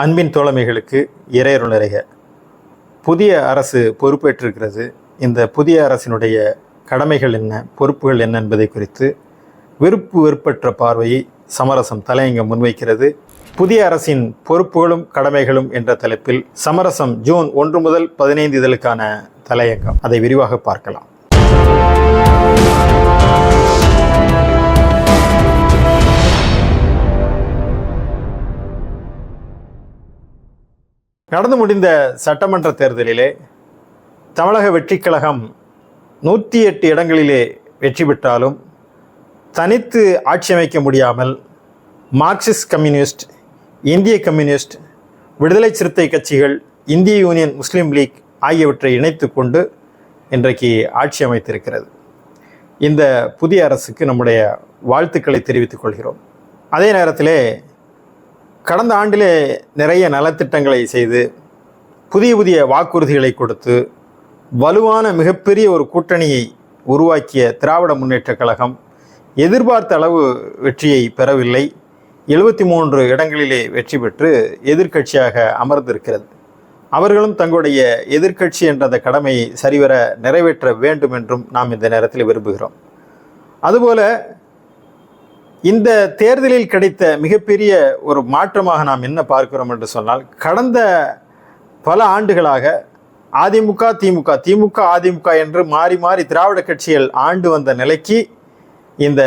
அன்பின் தோழமைகளுக்கு இறையருள் நிறைக. புதிய அரசு பொறுப்பேற்றிருக்கிறது. இந்த புதிய அரசினுடைய கடமைகள் என்ன, பொறுப்புகள் என்ன என்பதை குறித்து விருப்பு வெறுப்பற்ற பார்வையை சமரசம் தலையங்கம் முன்வைக்கிறது. புதிய அரசின் பொறுப்புகளும் கடமைகளும் என்ற தலைப்பில் சமரசம் ஜூன் 1 முதல் 15 இதழுக்கான தலையங்கம். அதை விரிவாக பார்க்கலாம். நடந்து முடிந்த சட்டமன்ற தேர்தலிலே தமிழக வெற்றிக் கழகம் 108 இடங்களிலே வெற்றி பெற்றாலும் தனித்து ஆட்சி அமைக்க முடியாமல் மார்க்சிஸ்ட் கம்யூனிஸ்ட், இந்திய கம்யூனிஸ்ட், விடுதலை சிறுத்தை கட்சிகள், இந்திய யூனியன் முஸ்லீம் லீக் ஆகியவற்றை இணைத்து கொண்டு இன்றைக்கு ஆட்சி அமைத்திருக்கிறது. இந்த புதிய அரசுக்கு நம்முடைய வாழ்த்துக்களை தெரிவித்துக் கொள்கிறோம். அதே நேரத்திலே கடந்த ஆண்டிலே நிறைய நலத்திட்டங்களை செய்து புதிய புதிய வாக்குறுதிகளை கொடுத்து வலுவான மிகப்பெரிய ஒரு கூட்டணியை உருவாக்கிய திராவிட முன்னேற்றக் கழகம் எதிர்பார்த்த அளவு வெற்றியை பெறவில்லை. 73 இடங்களிலே வெற்றி பெற்று எதிர்க்கட்சியாக அமர்ந்திருக்கிறது. அவர்களும் தங்களுடைய எதிர்க்கட்சி என்ற அந்த கடமையை சரிவர நிறைவேற்ற வேண்டும் என்றும் நாம் இந்த நேரத்தில் விரும்புகிறோம். அதுபோல இந்த தேர்தலில் கிடைத்த மிகப்பெரிய ஒரு மாற்றமாக நாம் என்ன பார்க்கிறோம் என்று சொன்னால், கடந்த பல ஆண்டுகளாக அதிமுக, திமுக, அதிமுக என்று மாறி மாறி திராவிட கட்சிகள் ஆண்டு வந்த நிலைக்கு இந்த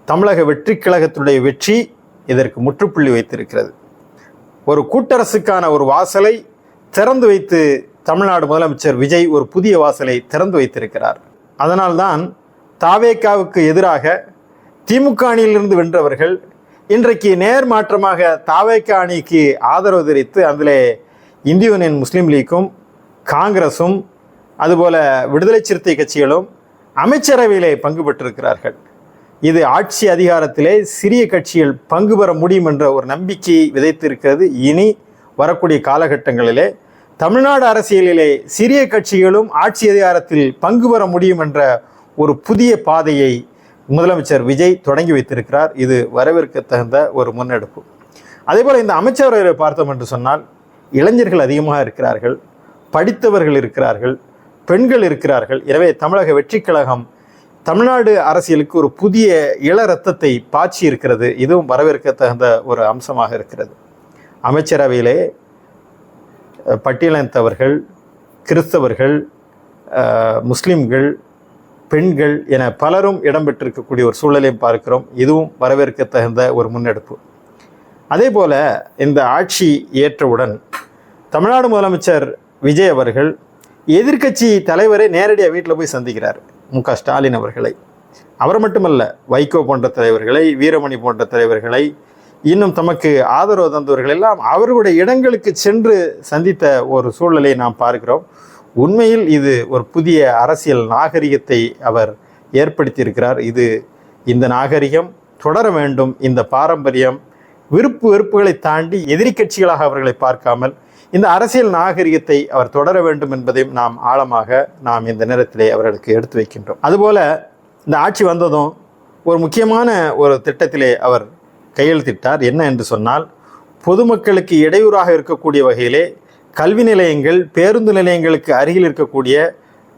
தமிழக வெற்றிக் கழகத்துடைய வெற்றி இதற்கு முற்றுப்புள்ளி வைத்திருக்கிறது. ஒரு கூட்டரசுக்கான ஒரு வாசலை திறந்து வைத்து தமிழ்நாடு முதலமைச்சர் விஜய் ஒரு புதிய வாசலை திறந்து வைத்திருக்கிறார். அதனால்தான் தாவேகாவுக்கு எதிராக திமுக அணியிலிருந்து வென்றவர்கள் இன்றைக்கு நேர் மாற்றமாக தாவேகா அணிக்கு ஆதரவு தெரிவித்து அதிலே இந்திய யூனியன் முஸ்லீம் லீக்கும் காங்கிரஸும் அதுபோல விடுதலை சிறுத்தை கட்சிகளும் அமைச்சரவையிலே பங்கு பெற்றிருக்கிறார்கள். இது ஆட்சி அதிகாரத்திலே சிறிய கட்சிகள் பங்கு பெற முடியும் என்ற ஒரு நம்பிக்கையை விதைத்திருக்கிறது. இனி வரக்கூடிய காலகட்டங்களிலே தமிழ்நாடு அரசியலிலே சிறிய கட்சிகளும் ஆட்சி அதிகாரத்தில் பங்கு பெற முடியும் என்ற ஒரு புதிய பாதையை முதலமைச்சர் விஜய் தொடங்கி வைத்திருக்கிறார். இது வரவேற்க தகுந்த ஒரு முன்னெடுப்பு. அதேபோல் இந்த அமைச்சரவையை பார்த்தோம் என்று சொன்னால் இளைஞர்கள் அதிகமாக இருக்கிறார்கள், படித்தவர்கள் இருக்கிறார்கள், பெண்கள் இருக்கிறார்கள். எனவே தமிழக வெற்றிக் கழகம் தமிழ்நாடு அரசியலுக்கு ஒரு புதிய இள ரத்தத்தை பாய்ச்சி இருக்கிறது. இதுவும் வரவேற்க தகுந்த ஒரு அம்சமாக இருக்கிறது. அமைச்சரவையிலே பட்டியலினத்தவர்கள், கிறிஸ்தவர்கள், முஸ்லிம்கள், பெண்கள் என பலரும் இடம்பெற்றிருக்கக்கூடிய ஒரு சூழலையும் பார்க்கிறோம். இதுவும் வரவேற்க தகுந்த ஒரு முன்னெடுப்பு. அதே போல இந்த ஆட்சி ஏற்றவுடன் தமிழ்நாடு முதலமைச்சர் விஜய் அவர்கள் எதிர்க்கட்சி தலைவரை நேரடியாக வீட்டில் போய் சந்திக்கிறார். மு.க. ஸ்டாலின் அவர்களை, அவர் மட்டுமல்ல, வைகோ போன்ற தலைவர்களை, வீரமணி போன்ற தலைவர்களை, இன்னும் தமக்கு ஆதரவு தந்தவர்கள் எல்லாம் அவர்களுடைய இடங்களுக்கு சென்று சந்தித்த ஒரு சூழலை நாம் பார்க்கிறோம். உண்மையில் இது ஒரு புதிய அரசியல் நாகரிகத்தை அவர் ஏற்படுத்தியிருக்கிறார். இந்த நாகரிகம் தொடர வேண்டும். இந்த பாரம்பரியம், விருப்பு வெறுப்புகளை தாண்டி எதிரி கட்சிகளாக அவர்களை பார்க்காமல் இந்த அரசியல் நாகரிகத்தை அவர் தொடர வேண்டும் என்பதையும் நாம் இந்த நேரத்திலே அவர்களுக்கு எடுத்து வைக்கின்றோம். அதுபோல இந்த ஆட்சி வந்ததும் ஒரு முக்கியமான ஒரு திட்டத்திலே அவர் கையெழுத்திட்டார். என்ன என்று சொன்னால், பொதுமக்களுக்கு இடையூறாக இருக்கக்கூடிய வகையிலே கல்வி நிலையங்கள், பேருந்து நிலையங்களுக்கு அருகில் இருக்கக்கூடிய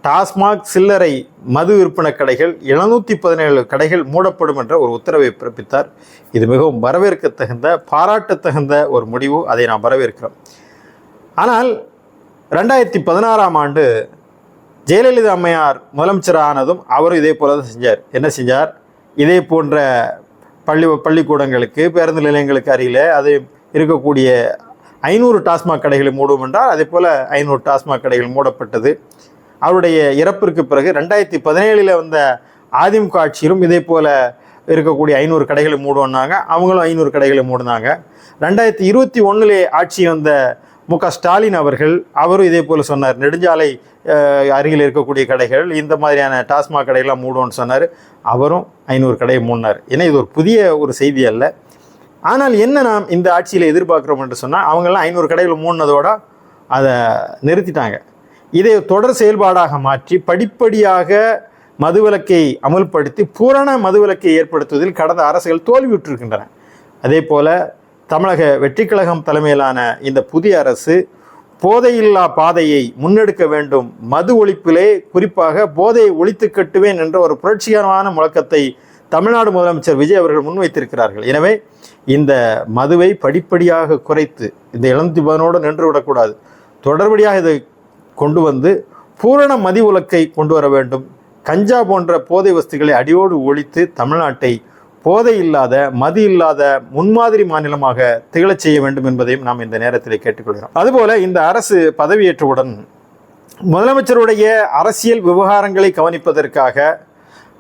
டாஸ்மாக் சில்லறை மது விற்பனை கடைகள் 717 கடைகள் மூடப்படும் என்ற ஒரு உத்தரவை பிறப்பித்தார். இது மிகவும் வரவேற்க தகுந்த, பாராட்ட தகுந்த ஒரு முடிவு. அதை நாம் வரவேற்கிறோம். ஆனால் 2016ஆம் ஆண்டு ஜெயலலிதா அம்மையார் முதலமைச்சர் ஆனதும் அவரும் இதே போல தான் செஞ்சார். என்ன செஞ்சார்? இதே போன்ற பள்ளிக்கூடங்களுக்கு, பேருந்து நிலையங்களுக்கு அருகில் அது இருக்கக்கூடிய 500 டாஸ்மாக் கடைகளை மூடும் என்றால் அதே போல் 500 டாஸ்மாக் கடைகள் மூடப்பட்டது. அவருடைய இறப்பிற்கு பிறகு 2017 வந்த அதிமுக ஆட்சியிலும் இதே போல் இருக்கக்கூடிய 500 கடைகளை மூடுவாங்க. அவங்களும் 500 கடைகளை மூடினாங்க. 2021 ஆட்சி வந்த மு.க. ஸ்டாலின் அவரும் இதே போல் சொன்னார். நெடுஞ்சாலை அருகில் இருக்கக்கூடிய கடைகள், இந்த மாதிரியான டாஸ்மாக் கடைகள்லாம் மூடுவோன்னு சொன்னார். அவரும் 500 கடையை மூடினார். ஏன்னா இது ஒரு புதிய ஒரு செய்தி அல்ல. ஆனால் என்ன நாம் இந்த ஆட்சியில் எதிர்பார்க்குறோம் என்று சொன்னால், அவங்கெல்லாம் 500 கடைகள் மூடினதோடு அதை நிறுத்திட்டாங்க. இதை தொடர் செயல்பாடாக மாற்றி படிப்படியாக மதுவிலக்கை அமல்படுத்தி பூரண மதுவிலக்கை ஏற்படுத்துவதில் கடந்த அரசுகள் தோல்வியுற்றிருக்கின்றன. அதே போல் தமிழக வெற்றிக்கழகம் தலைமையிலான இந்த புதிய அரசு போதையில்லா பாதையை முன்னெடுக்க வேண்டும், மது ஒழிப்பிலே குறிப்பாக போதையை ஒழித்து கட்டுவேன் என்ற ஒரு புரட்சிகரமான முழக்கத்தை தமிழ்நாடு முதலமைச்சர் விஜய் அவர்கள் முன்வைத்திருக்கிறார்கள். எனவே இந்த மதுவை படிப்படியாக குறைத்து இந்த இளந்திபனோடு நின்று விடக்கூடாது, தொடர்படியாக இதை கொண்டு வந்து பூரண மது விலக்கை கொண்டு வர வேண்டும். கஞ்சா போன்ற போதை வஸ்துக்களை அடியோடு ஒழித்து தமிழ்நாட்டை போதை இல்லாத மது இல்லாத முன்மாதிரி மாநிலமாக திகழச் செய்ய வேண்டும் என்பதையும் நாம் இந்த நேரத்தில் கேட்டுக்கொள்கிறோம். அதுபோல இந்த அரசு பதவியேற்றவுடன் முதலமைச்சருடைய அரசியல் விவகாரங்களை கவனிப்பதற்காக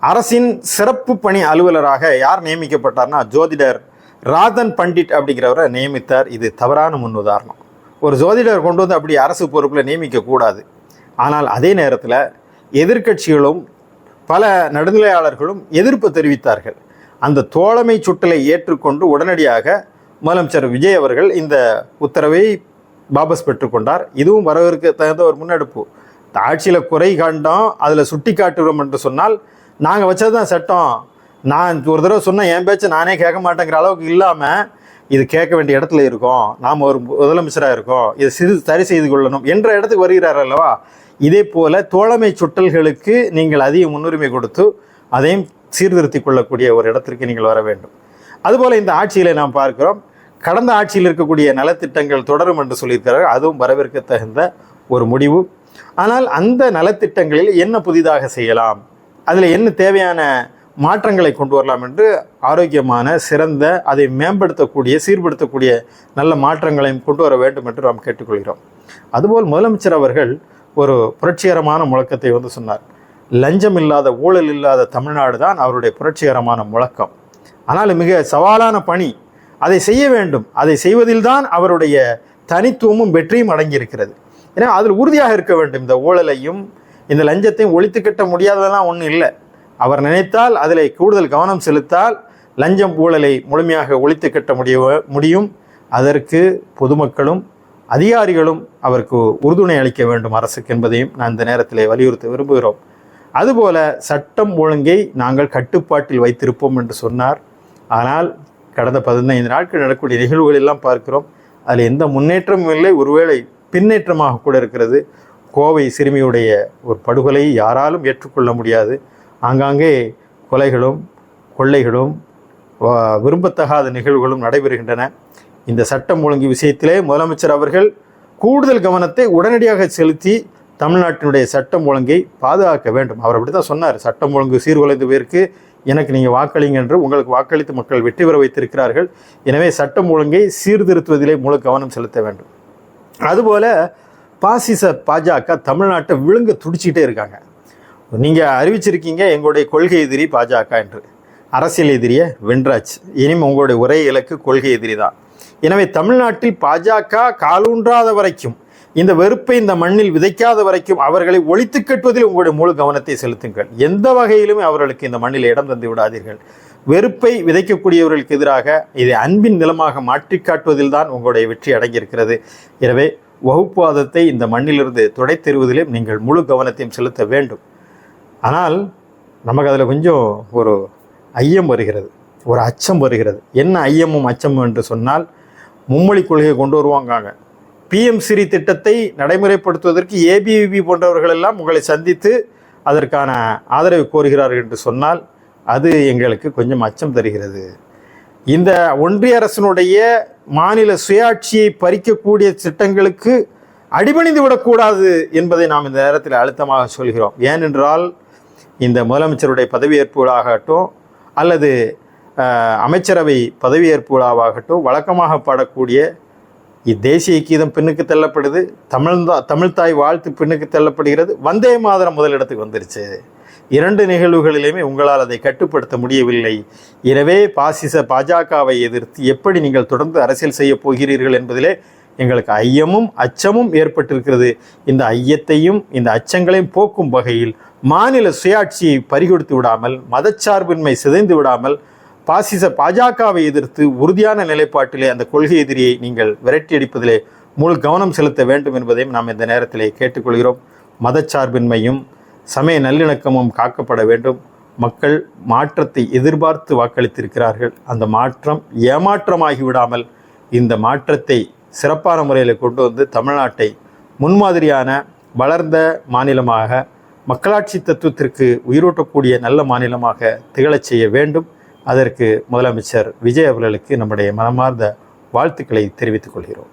அரசின் சிறப்பு பணி அலுவலராக யார் நியமிக்கப்பட்டார்னா ஜோதிடர் ராதன் பண்டிட் அப்படிங்கிறவரை நியமித்தார். இது தவறான முன்னுதாரணம். ஒரு ஜோதிடர் கொண்டு வந்து அப்படி அரசு பொறுப்பில் நியமிக்கக்கூடாது. ஆனால் அதே நேரத்தில் எதிர்க்கட்சிகளும் பல நடுநிலையாளர்களும் எதிர்ப்பு தெரிவித்தார்கள். அந்த தோழமை சுட்டலை ஏற்றுக்கொண்டு உடனடியாக முதலமைச்சர் விஜய் அவர்கள் இந்த உத்தரவை வாபஸ் பெற்றுக்கொண்டார். இதுவும் வரவிற்கு தகுந்த ஒரு முன்னெடுப்பு. ஆட்சியில் குறை கண்டோம், அதில் சுட்டி காட்டுகிறோம் என்று சொன்னால் நாங்கள் வச்சது தான் சட்டம், நான் ஒரு தடவை சொன்னால் என் பேச்சை நானே கேட்க மாட்டேங்கிற அளவுக்கு இல்லாமல் இது கேட்க வேண்டிய இடத்துல இருக்கோம், நாம் ஒரு முதலமைச்சராக இருக்கோம், இதை சரி செய்து கொள்ளணும் என்ற இடத்துக்கு வருகிறார் அல்லவா. இதே போல தோழமை சுட்டல்களுக்கு நீங்கள் அதிக முன்னுரிமை கொடுத்து அதையும் சீர்திருத்திக் கொள்ளக்கூடிய ஒரு இடத்திற்கு நீங்கள் வர வேண்டும். அதுபோல் இந்த ஆட்சியில் நாம் பார்க்கிறோம், கடந்த ஆட்சியில் இருக்கக்கூடிய நலத்திட்டங்கள் தொடரும் என்று சொல்லியிருக்கிறார்கள். அதுவும் வரவேற்க தகுந்த ஒரு முடிவு. ஆனால் அந்த நலத்திட்டங்களில் என்ன புதிதாக செய்யலாம், அதில் என்ன தேவையான மாற்றங்களை கொண்டு வரலாம் என்று ஆரோக்கியமான சிறந்த அதை மேம்படுத்தக்கூடிய சீர்படுத்தக்கூடிய நல்ல மாற்றங்களையும் கொண்டு வர வேண்டும் என்று நாம் கேட்டுக்கொள்கிறோம். அதுபோல் முதலமைச்சர் அவர்கள் ஒரு புரட்சிகரமான முழக்கத்தை சொன்னார். லஞ்சம் இல்லாத ஊழல் இல்லாத தமிழ்நாடு தான் அவருடைய புரட்சிகரமான முழக்கம். ஆனால் மிக சவாலான பணி, அதை செய்ய வேண்டும். அதை செய்வதில்தான் அவருடைய தனித்துவமும் வெற்றியும் அடங்கியிருக்கிறது. ஏன்னா அதில் உறுதியாக இருக்க வேண்டும். இந்த ஊழலையும் இந்த லஞ்சத்தையும் ஒழித்து கட்ட முடியாததெல்லாம் ஒன்றும் இல்லை. அவர் நினைத்தால் அதில் கூடுதல் கவனம் செலுத்தால் லஞ்சம் ஊழலை முழுமையாக ஒழித்து கட்ட முடியும். அதற்கு பொதுமக்களும் அதிகாரிகளும் அவருக்கு உறுதுணை அளிக்க வேண்டும் அரசுக்கு என்பதையும் நான் இந்த நேரத்தில் வலியுறுத்த விரும்புகிறோம். அதுபோல சட்டம் ஒழுங்கை நாங்கள் கட்டுப்பாட்டில் வைத்திருப்போம் என்று சொன்னார். ஆனால் கடந்த 15 நாட்கள் நடக்கக்கூடிய நிகழ்வுகள் எல்லாம் பார்க்கிறோம், அதில் எந்த முன்னேற்றமும் இல்லை, ஒருவேளை பின்னேற்றமாக கூட இருக்கிறது. கோவை சிறுமியுடைய ஒரு படுகொலையை யாராலும் ஏற்றுக்கொள்ள முடியாது. ஆங்காங்கே கொலைகளும் கொள்ளைகளும் விரும்பத்தகாத நிகழ்வுகளும் நடைபெறுகின்றன. இந்த சட்டம் ஒழுங்கு விஷயத்திலே முதலமைச்சர் அவர்கள் கூடுதல் கவனத்தை உடனடியாக செலுத்தி தமிழ்நாட்டினுடைய சட்டம் ஒழுங்கை பாதுகாக்க வேண்டும். அவர் அப்படி தான் சொன்னார், சட்டம் ஒழுங்கு சீர்குலைந்து பேருக்கு எனக்கு நீங்கள் வாக்களிங்க என்று உங்களுக்கு வாக்களித்து மக்கள் வெற்றி பெற வைத்திருக்கிறார்கள். எனவே சட்டம் ஒழுங்கை சீர்திருத்துவதிலே முழு கவனம் செலுத்த வேண்டும். அதுபோல பாசிச பாஜக தமிழ்நாட்டை விழுங்க துடிச்சிக்கிட்டே இருக்காங்க. நீங்கள் அறிவிச்சிருக்கீங்க எங்களுடைய கொள்கை எதிரி பாஜக என்று. அரசியல் எதிரியை வென்றாச்சு, இனிமேல் உங்களுடைய ஒரே இலக்கு கொள்கை எதிரி தான். எனவே தமிழ்நாட்டில் பாஜக காலூன்றாத வரைக்கும், இந்த வெறுப்பை இந்த மண்ணில் விதைக்காத வரைக்கும் அவர்களை ஒழித்து கட்டுவதில் உங்களுடைய முழு கவனத்தை செலுத்துங்கள். எந்த வகையிலுமே அவர்களுக்கு இந்த மண்ணில் இடம் தந்து விடாதீர்கள். வெறுப்பை விதைக்கக்கூடியவர்களுக்கு எதிராக இதை அன்பின் நிலமாக மாற்றி காட்டுவதில் தான் உங்களுடைய வெற்றி அடங்கியிருக்கிறது. எனவே வகுப்புவாதத்தை இந்த மண்ணிலிருந்து துடைத்தெறிவதிலும் நீங்கள் முழு கவனத்தையும் செலுத்த வேண்டும். ஆனால் நமக்கு அதில் கொஞ்சம் ஒரு ஐயம் வருகிறது, ஒரு அச்சம் வருகிறது. என்ன ஐயமும் அச்சமும் என்று சொன்னால், மும்மொழி கொள்கையை கொண்டு வருவாங்க. PM ஸ்ரீ திட்டத்தை நடைமுறைப்படுத்துவதற்கு ABVP போன்றவர்கள் எல்லாம் உங்களை சந்தித்து அதற்கான ஆதரவு கோருகிறார்கள் என்று சொன்னால் அது எங்களுக்கு கொஞ்சம் அச்சம் தருகிறது. இந்த ஒன்றிய அரசினுடைய மாநில சுயாட்சியை பறிக்கக்கூடிய திட்டங்களுக்கு அடிபணிந்து விடக்கூடாது என்பதை நாம் இந்த நேரத்தில் அழுத்தமாக சொல்கிறோம். ஏனென்றால் இந்த முதலமைச்சருடைய பதவியேற்பு விழாவாகட்டும் அல்லது அமைச்சரவை பதவியேற்பு வழக்கமாக பாடக்கூடிய இத்தேசிய கீதம் பின்னுக்கு தள்ளப்படுது, தமிழ்தாய் வாழ்த்து பின்னுக்கு தள்ளப்படுகிறது, வந்தே மாதரம் முதலிடத்துக்கு வந்துருச்சு. 2 நிகழ்வுகளிலுமே உங்களால் அதை கட்டுப்படுத்த முடியவில்லை. எனவே பாஜகவை எதிர்த்து எப்படி நீங்கள் தொடர்ந்து அரசியல் செய்ய போகிறீர்கள் என்பதிலே எங்களுக்கு ஐயமும் அச்சமும் ஏற்பட்டிருக்கிறது. இந்த ஐயத்தையும் இந்த அச்சங்களையும் போக்கும் வகையில் மாநில சுயாட்சியை பறிகொடுத்து விடாமல், மதச்சார்பின்மை சிதைந்து விடாமல், பாஜகவை எதிர்த்து உறுதியான நிலைப்பாட்டிலே அந்த கொள்கை எதிரியை நீங்கள் விரட்டியடிப்பதிலே முழு கவனம் செலுத்த வேண்டும் என்பதையும் நாம் இந்த நேரத்திலே கேட்டுக்கொள்கிறோம். மதச்சார்பின்மையும் சமய நல்லிணக்கமும் காக்கப்பட வேண்டும். மக்கள் மாற்றத்தை எதிர்பார்த்து வாக்களித்திருக்கிறார்கள். அந்த மாற்றம் ஏமாற்றமாகி விடாமல் இந்த மாற்றத்தை சிறப்பான முறையில் கொண்டு வந்து தமிழ்நாட்டை முன்மாதிரியான வளர்ந்த மாநிலமாக, மக்களாட்சி தத்துவத்திற்கு உயிரூட்டக்கூடிய நல்ல மாநிலமாக திகழச் செய்ய வேண்டும். அதற்கு முதலமைச்சர் விஜய் அவர்களுக்கு நம்முடைய மனமார்ந்த வாழ்த்துக்களை தெரிவித்துக் கொள்கிறோம்.